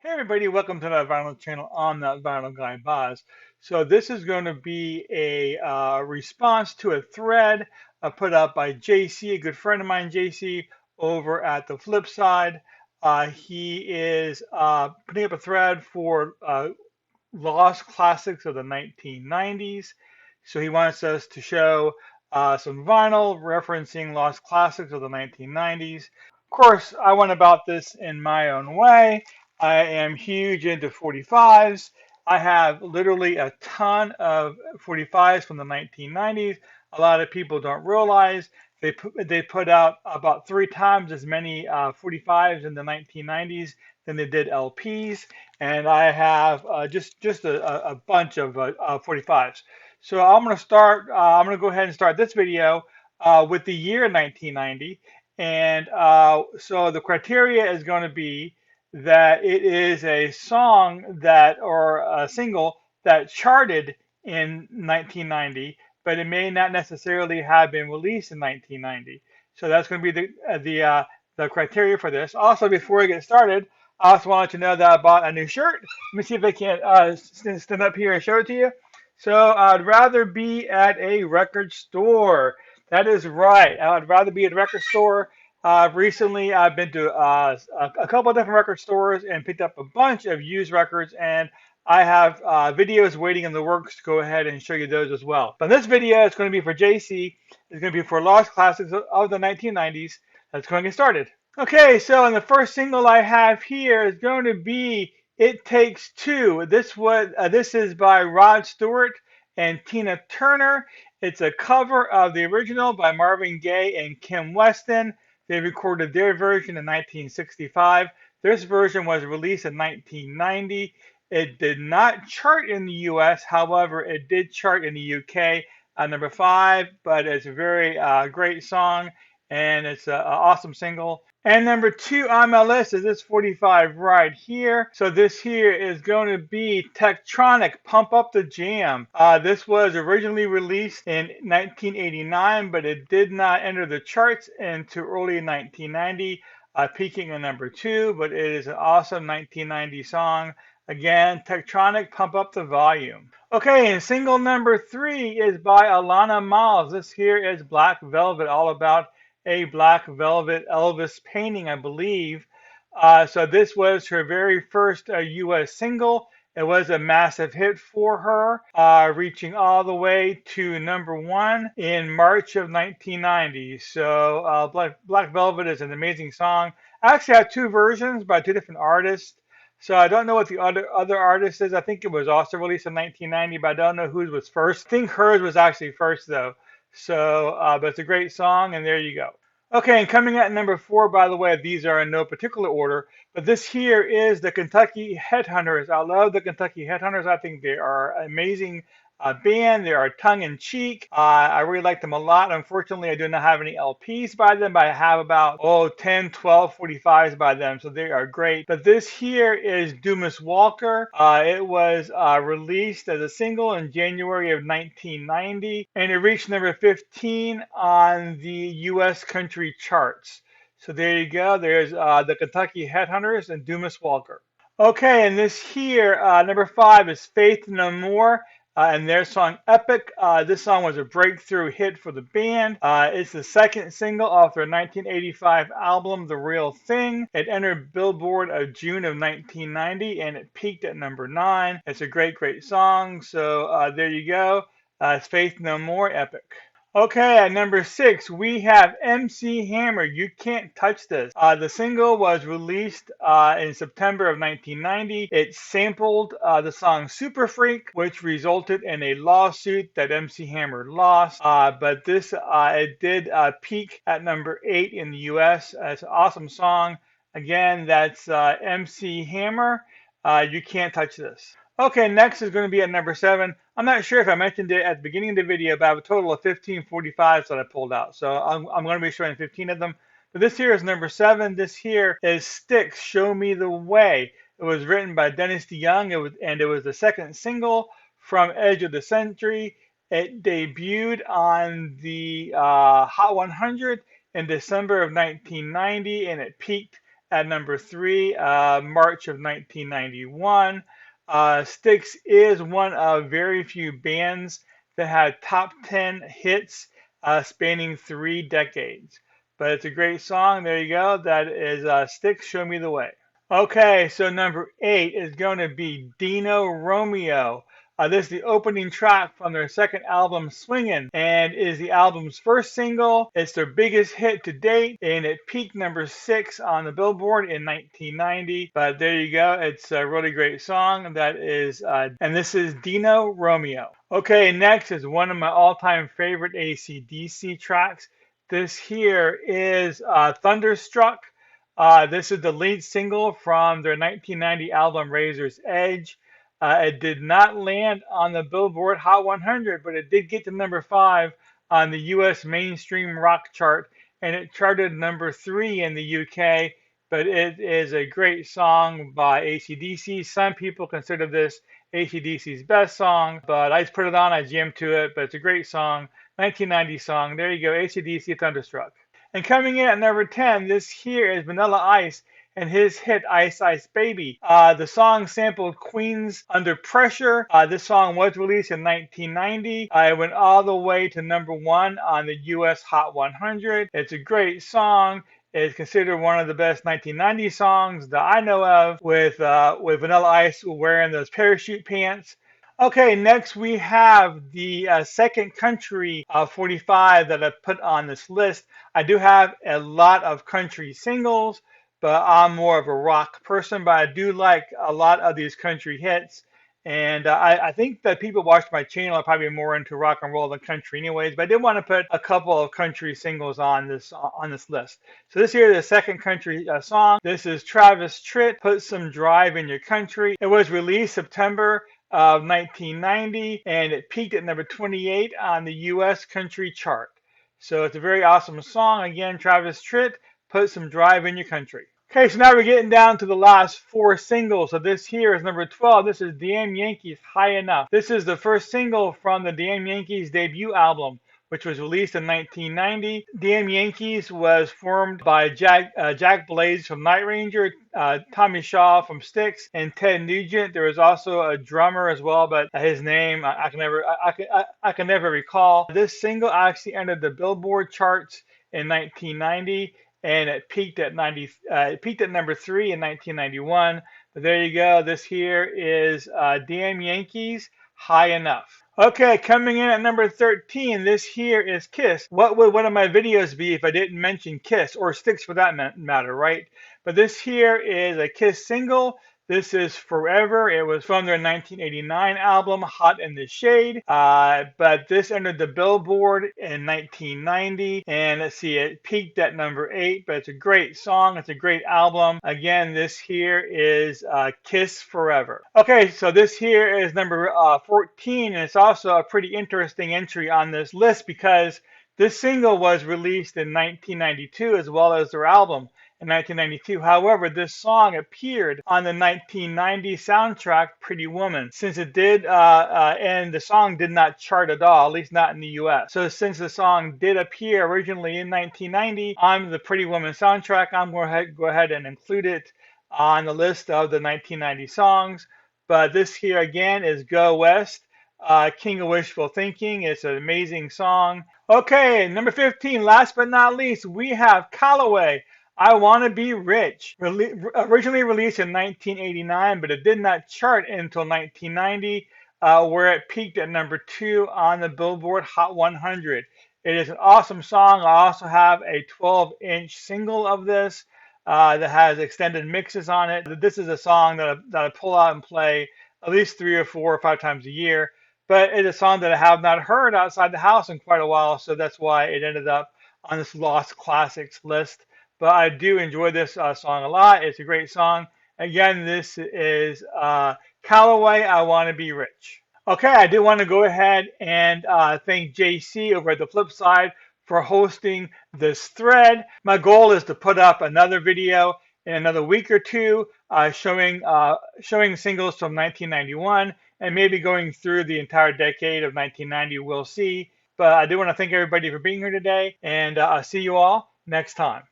Hey everybody, welcome to the Vinyl channel. I'm that Vinyl Guy Boz. So this is going to be a response to a thread put up by JC, a good friend of mine, JC, over at the Flip Side. He is putting up a thread for lost classics of the 1990s. So he wants us to show some vinyl referencing lost classics of the 1990s. Of course, I went about this in my own way. I am huge into 45s. I have literally a ton of 45s from the 1990s. A lot of people don't realize they put out about 3 times as many 45s in the 1990s than they did LPs, and I have just a bunch of 45s. So I'm going to start. I'm going to go ahead and start this video with the year 1990. And so the criteria is going to be that it is a song that or a single that charted in 1990, but it may not necessarily have been released in 1990. So that's going to be the criteria for this. Also, before we get started, I also wanted to know that I bought a new shirt. Let me see if I can stand up here and show it to you. So I'd rather be at a record store. That is right. I would rather be at a record store. Recently, I've been to a couple of different record stores and picked up a bunch of used records, and I have videos waiting in the works to go ahead and show you those as well. But this video is going to be for JC. It's going to be for Lost Classics of the 1990s. Let's go and get started. Okay, so the first single I have here is going to be "It Takes Two." This is by Rod Stewart and Tina Turner. It's a cover of the original by Marvin Gaye and Kim Weston. They recorded their version in 1965. This version was released in 1990. It did not chart in the US, however, it did chart in the UK at number 5, but it's a very great song and it's an awesome single. And number 2 on my list is this 45 right here. So this here is going to be Tektronix, Pump Up the Jam. This was originally released in 1989, but it did not enter the charts until early 1990, peaking at number 2, but it is an awesome 1990 song. Again, Tektronix, Pump Up the Volume. Okay, and single number 3 is by Alana Miles. This here is Black Velvet, all about a Black Velvet Elvis painting, I believe. So this was her very first U.S. single. It was a massive hit for her, reaching all the way to number 1 in March of 1990. So Black Velvet is an amazing song. I actually have 2 versions by 2 different artists. So I don't know what the other artist is. I think it was also released in 1990, but I don't know whose was first. I think hers was actually first though. So, but it's a great song, and there you go. Okay, and coming at number 4, by the way, these are in no particular order, but this here is the Kentucky Headhunters. I love the Kentucky Headhunters. I think they are amazing band. They are tongue-in-cheek. I really like them a lot. Unfortunately, I do not have any LPs by them, but I have about 10, 12, 45s by them, so they are great. But this here is Dumas Walker. It was released as a single in January of 1990, and it reached number 15 on the U.S. country charts. So there you go. There's the Kentucky Headhunters and Dumas Walker. Okay, and this here, number 5 is Faith No More and their song Epic. This song was a breakthrough hit for the band. It's the second single off their 1985 album, The Real Thing. It entered Billboard of June of 1990 and it peaked at number 9. It's a great, great song. So there you go. It's Faith No More, Epic. Okay, at number 6, we have MC Hammer, You Can't Touch This. The single was released in September of 1990. It sampled the song Super Freak, which resulted in a lawsuit that MC Hammer lost. But it did peak at number 8 in the US. It's an awesome song. Again, that's MC Hammer, You Can't Touch This. Okay, next is going to be at number 7. I'm not sure if I mentioned it at the beginning of the video, but I have a total of 15 45s that I pulled out. So I'm going to be showing 15 of them. But this here is number 7. This here is Styx, Show Me the Way. It was written by Dennis DeYoung, and it was the second single from Edge of the Century. It debuted on the Hot 100 in December of 1990, and it peaked at number 3, March of 1991. Styx is one of very few bands that had top 10 hits spanning 3 decades. But it's a great song. There you go. That is Styx, Show Me the Way. Okay, so number 8 is going to be Dino Romeo. This is the opening track from their second album, Swingin', and is the album's first single. It's their biggest hit to date, and it peaked number 6 on the Billboard in 1990. But there you go. It's a really great song. And this is Dino Romeo. Okay, next is one of my all-time favorite AC/DC tracks. This here is Thunderstruck. This is the lead single from their 1990 album Razor's Edge. It did not land on the Billboard Hot 100, but it did get to number 5 on the US mainstream rock chart, and it charted number 3 in the UK. But it is a great song by AC/DC. Some people consider this AC/DC's best song, but I just put it on, I jammed to it, but it's a great song. 1990 song. There you go, AC/DC Thunderstruck. And coming in at number 10, this here is Vanilla Ice and his hit Ice Ice Baby. The song sampled Queen's Under Pressure. This song was released in 1990. It went all the way to number 1 on the US Hot 100. It's a great song. It's considered one of the best 1990 songs that I know of, with Vanilla Ice wearing those parachute pants. Okay, next we have the second country 45 that I put on this list. I do have a lot of country singles, but I'm more of a rock person, but I do like a lot of these country hits. And I think that people watch my channel are probably more into rock and roll than country anyways, but I did want to put a couple of country singles on this list. So this here is the second country song. This is Travis Tritt, Put Some Drive in Your Country. It was released September of 1990, and it peaked at number 28 on the US country chart. So it's a very awesome song. Again, Travis Tritt, Put Some Drive in Your Country. Okay, so now we're getting down to the last 4 singles. So this here is number 12. This is Damn Yankees, High Enough. This is the first single from the Damn Yankees debut album, which was released in 1990. Damn Yankees was formed by Jack Blades from Night Ranger, Tommy Shaw from Styx, and Ted Nugent. There was also a drummer as well, but his name I can never recall. This single actually entered the Billboard charts in 1990, and it peaked at number 3 in 1991. But there you go. This here is Damn Yankees, High Enough. Okay, coming in at number 13, this here is Kiss. What would one of my videos be if I didn't mention Kiss, or Styx for that matter, right? But this here is a Kiss single. This is Forever. It was from their 1989 album, Hot in the Shade. But this entered the Billboard in 1990. And let's see, it peaked at number 8. But it's a great song. It's a great album. Again, this here is Kiss Forever. Okay, so this here is number 14. And it's also a pretty interesting entry on this list because this single was released in 1992 as well as their album in 1992. However, this song appeared on the 1990 soundtrack Pretty Woman. Since it did, and the song did not chart at all, at least not in the US. So since the song did appear originally in 1990 on the Pretty Woman soundtrack, I'm going to go ahead and include it on the list of the 1990 songs. But this here again is Go West, King of Wishful Thinking. It's an amazing song. Okay, number 15, last but not least, we have Calloway, I Want to Be Rich. Originally released in 1989, but it did not chart until 1990, where it peaked at number 2 on the Billboard Hot 100. It is an awesome song. I also have a 12-inch single of this that has extended mixes on it. This is a song that I pull out and play at least 3 or 4 or 5 times a year. But it's a song that I have not heard outside the house in quite a while, so that's why it ended up on this Lost Classics list. But I do enjoy this song a lot. It's a great song. Again, this is Calloway, I Want to Be Rich. Okay, I do want to go ahead and thank JC over at The Flip Side for hosting this thread. My goal is to put up another video in another week or two showing singles from 1991 and maybe going through the entire decade of 1990. We'll see. But I do want to thank everybody for being here today, and I'll see you all next time.